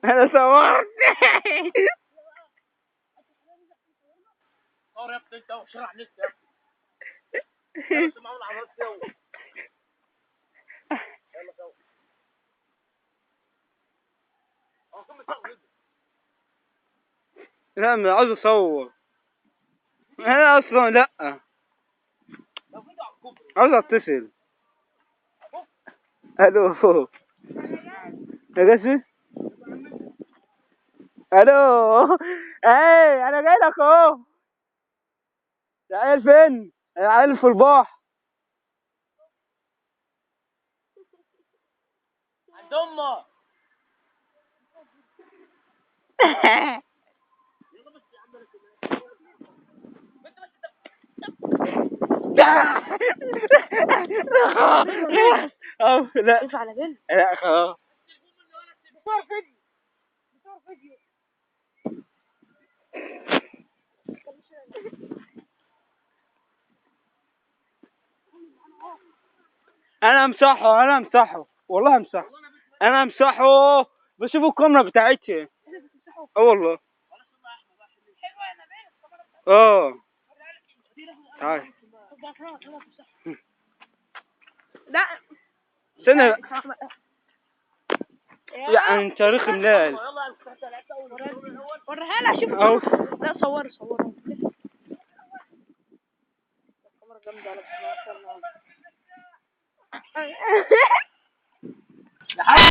انا صورت. صور يا ابني انت وشرح نت يا ابني. يلا سمعونا على الرد يلا. يلا سوا. هو كم بتصور فيديو؟ لا ما عاوز اصور. انا اصلا لا لو فيديو على الكوبري. عاوز اتصل. الو يا جاسم. الو ايه انا جاي لك اهو. العيال فين؟ العيال في البحر. عند امك. يلا بس يا عم انا كمان. انت لا بس على بنت. لا خلاص. بصور فيديو. بصور فيديو. انا امسحه انا امسحه والله امسحه. انا امسحه بشوف الكاميرا بتاعتي. اه والله. حلوه يا نبيل. اه تعال. لا استنى يعني انت رخم لا. وريها لها شوف. اهو لا صور الكاميرا جامده ما شاء الله.